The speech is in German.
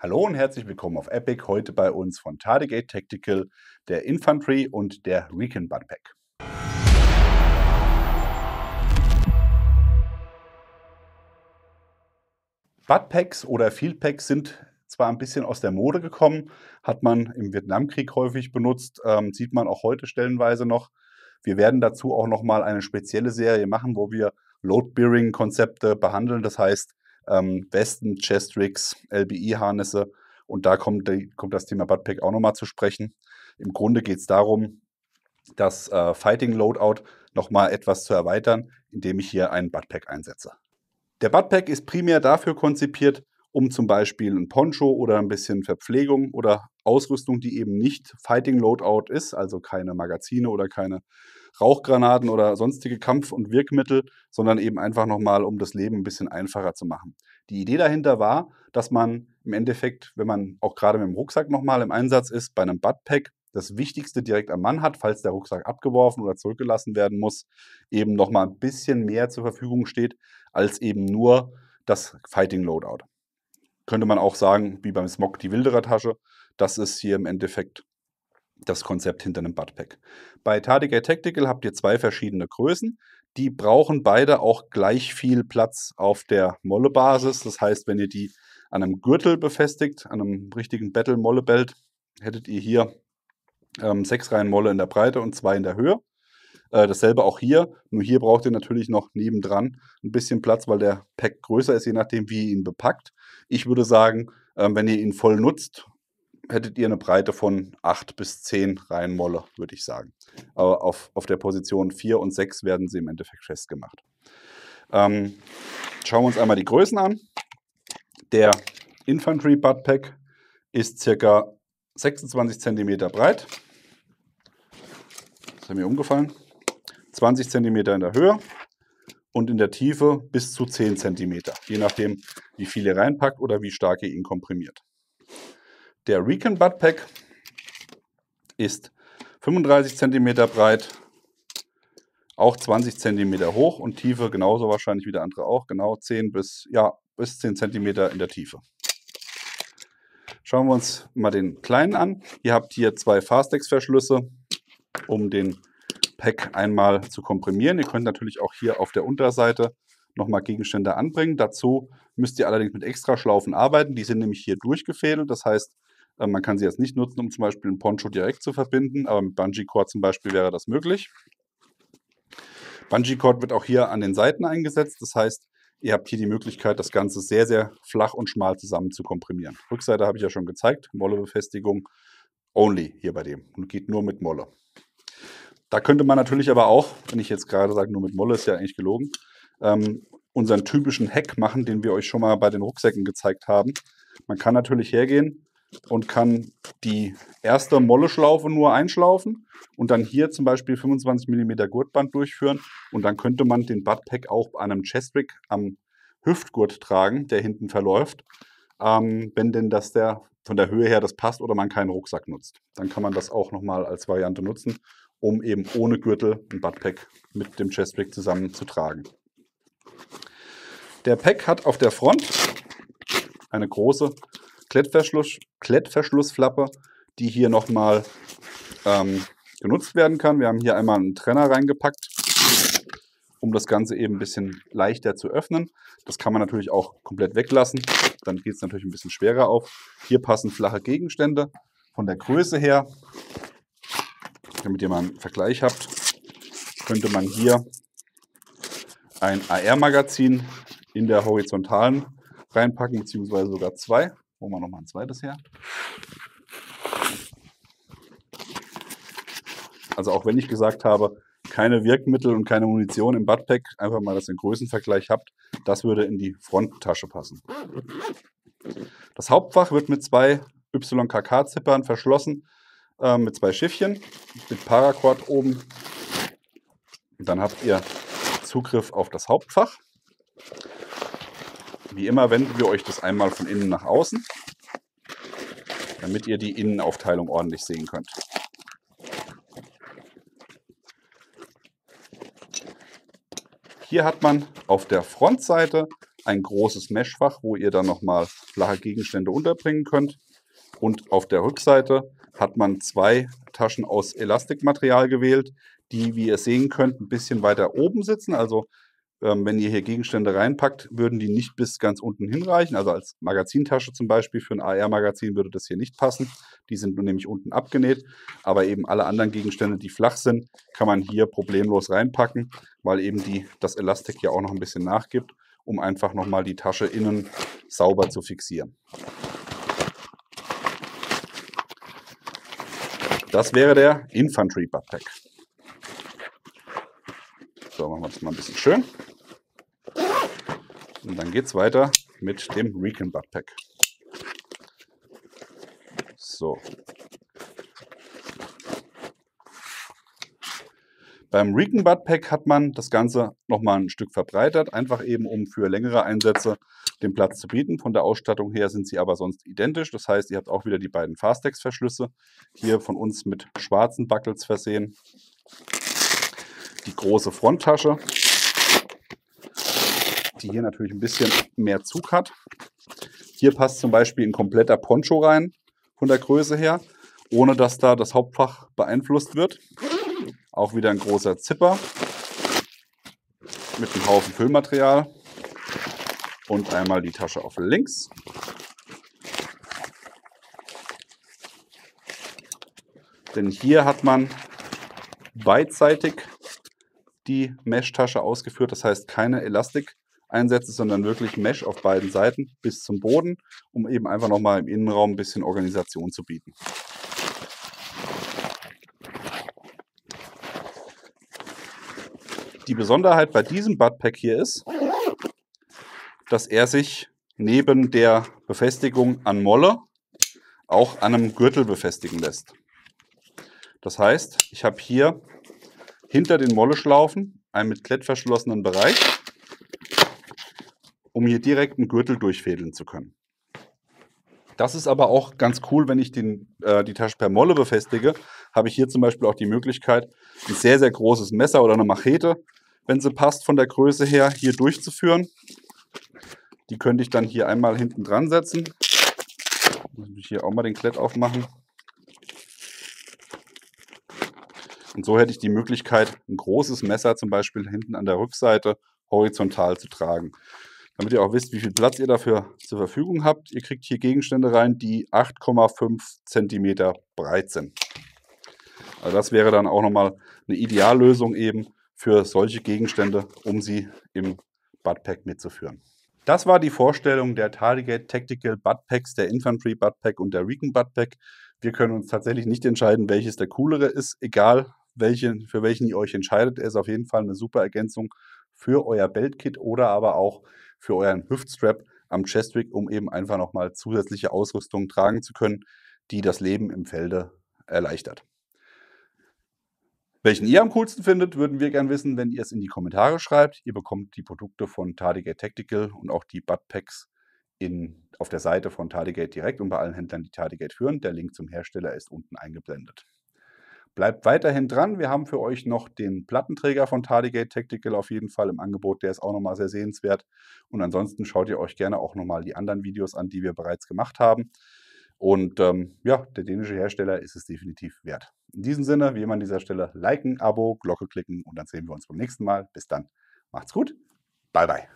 Hallo und herzlich willkommen auf Epic. Heute bei uns von Tardigate Tactical, der Infantry und der Recon Butt Pack. Butt Packs oder Field Packs sind zwar ein bisschen aus der Mode gekommen, hat man im Vietnamkrieg häufig benutzt, sieht man auch heute stellenweise noch. Wir werden dazu auch nochmal eine spezielle Serie machen, wo wir Load-Bearing-Konzepte behandeln, das heißt Westen, Chest-Rigs, LBI-Harnisse. Und da kommt das Thema Butt Pack auch nochmal zu sprechen. Im Grunde geht es darum, das Fighting Loadout nochmal etwas zu erweitern, indem ich hier einen Butt Pack einsetze. Der Butt Pack ist primär dafür konzipiert, um zum Beispiel ein Poncho oder ein bisschen Verpflegung oder Ausrüstung, die eben nicht Fighting Loadout ist, also keine Magazine oder keine Rauchgranaten oder sonstige Kampf- und Wirkmittel, sondern eben einfach nochmal, um das Leben ein bisschen einfacher zu machen. Die Idee dahinter war, dass man im Endeffekt, wenn man auch gerade mit dem Rucksack nochmal im Einsatz ist, bei einem Butt Pack das Wichtigste direkt am Mann hat, falls der Rucksack abgeworfen oder zurückgelassen werden muss, eben nochmal ein bisschen mehr zur Verfügung steht, als eben nur das Fighting Loadout. Könnte man auch sagen, wie beim Smog die Wilderer-Tasche, das ist hier im Endeffekt das Konzept hinter einem Butt Pack. Bei Tardigate Tactical habt ihr zwei verschiedene Größen. Die brauchen beide auch gleich viel Platz auf der Molle-Basis. Das heißt, wenn ihr die an einem Gürtel befestigt, an einem richtigen Battle-Molle-Belt, hättet ihr hier 6 Reihen Molle in der Breite und 2 in der Höhe. Dasselbe auch hier, nur hier braucht ihr natürlich noch nebendran ein bisschen Platz, weil der Pack größer ist, je nachdem, wie ihr ihn bepackt. Ich würde sagen, wenn ihr ihn voll nutzt, hättet ihr eine Breite von 8 bis 10 Reihen Molle, würde ich sagen. Aber auf der Position 4 und 6 werden sie im Endeffekt festgemacht. Schauen wir uns einmal die Größen an. Der Infantry Butt Pack ist ca. 26 cm breit. Das ist mir umgefallen. 20 cm in der Höhe und in der Tiefe bis zu 10 cm, je nachdem, wie viel ihr reinpackt oder wie stark ihr ihn komprimiert. Der Recon Butt Pack ist 35 cm breit, auch 20 cm hoch und Tiefe genauso wahrscheinlich wie der andere auch, genau 10 bis 10 cm in der Tiefe. Schauen wir uns mal den kleinen an. Ihr habt hier 2 Fastex-Verschlüsse, um den Pack einmal zu komprimieren. Ihr könnt natürlich auch hier auf der Unterseite nochmal Gegenstände anbringen. Dazu müsst ihr allerdings mit Extraschlaufen arbeiten. Die sind nämlich hier durchgefädelt. Das heißt, man kann sie jetzt nicht nutzen, um zum Beispiel einen Poncho direkt zu verbinden, aber mit Bungee Cord zum Beispiel wäre das möglich. Bungee Cord wird auch hier an den Seiten eingesetzt. Das heißt, ihr habt hier die Möglichkeit, das Ganze sehr, sehr flach und schmal zusammen zu komprimieren. Rückseite habe ich ja schon gezeigt. Mollebefestigung only hier bei dem und geht nur mit Molle. Da könnte man natürlich aber auch, wenn ich jetzt gerade sage, nur mit Molle, ist ja eigentlich gelogen, unseren typischen Hack machen, den wir euch schon mal bei den Rucksäcken gezeigt haben. Man kann natürlich hergehen und kann die erste Molle-Schlaufe nur einschlaufen und dann hier zum Beispiel 25 mm Gurtband durchführen und dann könnte man den Butt Pack auch an einem Chest-Rig am Hüftgurt tragen, der hinten verläuft, wenn denn das von der Höhe her das passt oder man keinen Rucksack nutzt. Dann kann man das auch nochmal als Variante nutzen, um eben ohne Gürtel ein Butt Pack mit dem Chest Rig zusammen zu tragen. Der Pack hat auf der Front eine große Klettverschlussflappe, die hier nochmal genutzt werden kann. Wir haben hier einmal einen Trenner reingepackt, um das Ganze eben ein bisschen leichter zu öffnen. Das kann man natürlich auch komplett weglassen. Dann geht es natürlich ein bisschen schwerer auf. Hier passen flache Gegenstände. Von der Größe her, damit ihr mal einen Vergleich habt, könnte man hier ein AR-Magazin in der horizontalen reinpacken, beziehungsweise sogar 2. Holen wir nochmal ein zweites her. Also auch wenn ich gesagt habe, keine Wirkmittel und keine Munition im Butt Pack, einfach mal, dass ihr einen Größenvergleich habt, das würde in die Fronttasche passen. Das Hauptfach wird mit 2 YKK-Zippern verschlossen, mit 2 Schiffchen, mit Paracord oben. Und dann habt ihr Zugriff auf das Hauptfach. Wie immer wenden wir euch das einmal von innen nach außen, damit ihr die Innenaufteilung ordentlich sehen könnt. Hier hat man auf der Frontseite ein großes Meshfach, wo ihr dann nochmal flache Gegenstände unterbringen könnt. Und auf der Rückseite hat man 2 Taschen aus Elastikmaterial gewählt, die, wie ihr sehen könnt, ein bisschen weiter oben sitzen. Also wenn ihr hier Gegenstände reinpackt, würden die nicht bis ganz unten hinreichen. Also als Magazintasche zum Beispiel für ein AR-Magazin würde das hier nicht passen. Die sind nun nämlich unten abgenäht. Aber eben alle anderen Gegenstände, die flach sind, kann man hier problemlos reinpacken, weil eben das Elastik ja auch noch ein bisschen nachgibt, um einfach nochmal die Tasche innen sauber zu fixieren. Das wäre der Infantry Buttpack. So, machen wir das mal ein bisschen schön. Und dann geht es weiter mit dem Recon Buttpack. So. Beim Recon Buttpack hat man das Ganze nochmal ein Stück verbreitert, einfach eben um für längere Einsätze den Platz zu bieten. Von der Ausstattung her sind sie aber sonst identisch. Das heißt, ihr habt auch wieder die beiden Fastex-Verschlüsse. Hier von uns mit schwarzen Buckles versehen. Die große Fronttasche, die hier natürlich ein bisschen mehr Zug hat. Hier passt zum Beispiel ein kompletter Poncho rein, von der Größe her, ohne dass da das Hauptfach beeinflusst wird. Auch wieder ein großer Zipper mit einem Haufen Füllmaterial. Und einmal die Tasche auf links. Denn hier hat man beidseitig die Mesh-Tasche ausgeführt. Das heißt keine Elastikeinsätze, sondern wirklich Mesh auf beiden Seiten bis zum Boden, um eben einfach nochmal im Innenraum ein bisschen Organisation zu bieten. Die Besonderheit bei diesem Buttpack hier ist, dass er sich neben der Befestigung an Molle auch an einem Gürtel befestigen lässt. Das heißt, ich habe hier hinter den Molleschlaufen einen mit Klett verschlossenen Bereich, um hier direkt einen Gürtel durchfädeln zu können. Das ist aber auch ganz cool, wenn ich die Tasche per Molle befestige, habe ich hier zum Beispiel auch die Möglichkeit, ein sehr, sehr großes Messer oder eine Machete, wenn sie passt von der Größe her, hier durchzuführen. Die könnte ich dann hier einmal hinten dran setzen. Muss ich hier auch mal den Klett aufmachen. Und so hätte ich die Möglichkeit, ein großes Messer zum Beispiel hinten an der Rückseite horizontal zu tragen. Damit ihr auch wisst, wie viel Platz ihr dafür zur Verfügung habt. Ihr kriegt hier Gegenstände rein, die 8,5 cm breit sind. Also das wäre dann auch nochmal eine Ideallösung eben für solche Gegenstände, um sie im Buttpack mitzuführen. Das war die Vorstellung der Tardigate Tactical Buttpacks, der Infantry Buttpack und der Recon Buttpack. Wir können uns tatsächlich nicht entscheiden, welches der coolere ist. Egal, für welchen ihr euch entscheidet, er ist auf jeden Fall eine super Ergänzung für euer Beltkit oder aber auch für euren Hüftstrap am Chestrig, um eben einfach nochmal zusätzliche Ausrüstung tragen zu können, die das Leben im Felde erleichtert. Welchen ihr am coolsten findet, würden wir gerne wissen, wenn ihr es in die Kommentare schreibt. Ihr bekommt die Produkte von Tardigate Tactical und auch die Buttpacks auf der Seite von Tardigate direkt und bei allen Händlern, die Tardigate führen. Der Link zum Hersteller ist unten eingeblendet. Bleibt weiterhin dran. Wir haben für euch noch den Plattenträger von Tardigate Tactical auf jeden Fall im Angebot. Der ist auch nochmal sehr sehenswert. Und ansonsten schaut ihr euch gerne auch nochmal die anderen Videos an, die wir bereits gemacht haben. Und ja, der dänische Hersteller ist es definitiv wert. In diesem Sinne, wie immer an dieser Stelle, liken, Abo, Glocke klicken und dann sehen wir uns beim nächsten Mal. Bis dann. Macht's gut. Bye, bye.